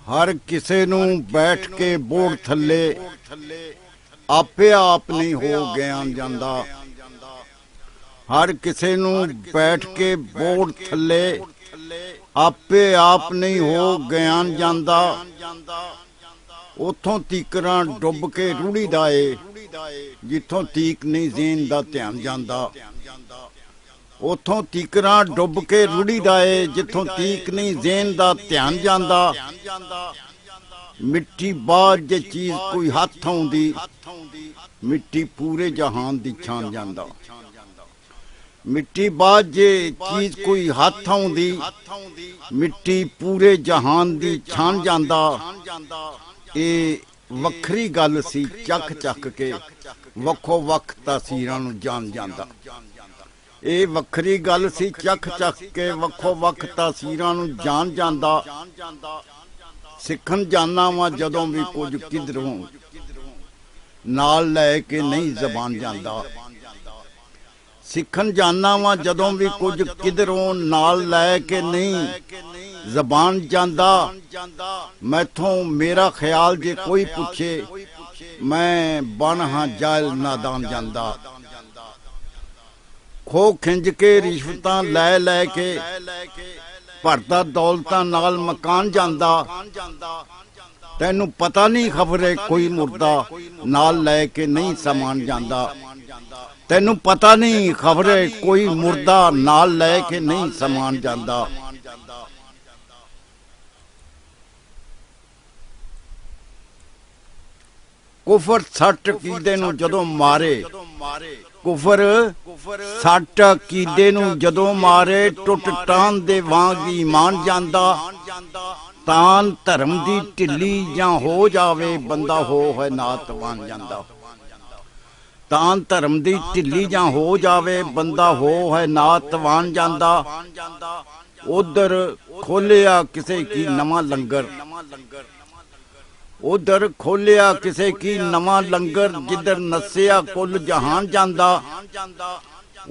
हर किसे नू बैठ के बोर्ड थल्ले आपे आप नहीं हो ज्ञान जांदा। हर किसे नू बैठ के बोर्ड थल्ले आपे आप नहीं हो ज्ञान जांदा। उथों तीकरां डुब के रूढ़ी दा ए जिथों तीक नहीं ज़ेन दा ध्यान जांदा। उथों तीकरां डुब के रूढ़ी दा ए जिथों तीक नहीं ज़ेन दा ध्यान जांदा। मिट्टी बाज जे चीज कोई हथ आउंदी मिट्टी पूरे जहान दी छान जांदा। मिट्टी बाज जे चीज कोई हथ आउंदी मिट्टी पूरे जहान दी छान जांदा। ए वखरी गल सी चख चख के वखो वख तासीरां नूं जान जांदा। ए वखरी गल सी चख चख के वखो वख तासीरां नूं जान जांदा। सिखन जाना वा जदों भी कुछ किधरों नाल लै के नहीं जबान जांदा। सिखन जाना वा जदों भी कुछ किधरों नाल लै के नहीं जबान जांदा। मैथों मेरा ख्याल जे कोई पूछे मैं बन हाँ जायल नादान जांदा। खो खिंज के रिश्वतां लै लै के भरता दौलतां नाल मकान जांदा। तैनू पता नहीं खबरे कोई मुर्दा नाल लै के नहीं समान जांदा। तैनू पता नहीं खबरे कोई मुर्दा नाल लै के नहीं समान जांदा। कुफर सट कीदे नू जदों मारे कुफर सट कीदे नू जदों मारे टुट टान दे वांग ईमान जांदा। तान धर्म दी ढिली जां हो जावे बंदा हो है नातवान जांदा। तान धर्म दी ढिली जां हो जावे बंदा हो है नातवान जांदा। उधर खोलिया किसे की नवा लंगर उधर खोलिया किसे की नवा लंगर जिधर नसिया कुल जहान जांदा।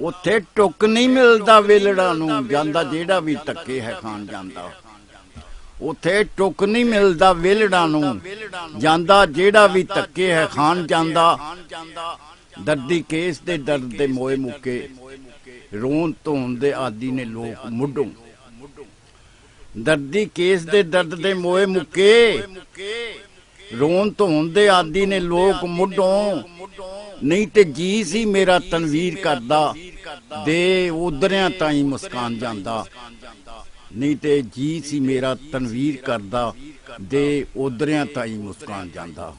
उथे टुक नहीं मिलदा वेलड़ा नू जांदा जेड़ा भी धक्के है खान जांदा। उथे टुक नहीं मिलदा वेलड़ा नू जांदा जेड़ा भी धक्के है खान जांदा। दर्दी केस दे दर्द दे मोए मुके रोन धोन दे आदि ने लोग मुडों। दर्दी केस दे दर्द दे मोए मुके रोन धोन दे आदि ने लोग मुडों। नहीं ते जी सी मेरा तनवीर करदा दे उधरियां ताई मुस्कान जांदा। नहीं ते जी सी मेरा तनवीर करदा दे उधरियां ताई मुस्कान जांदा।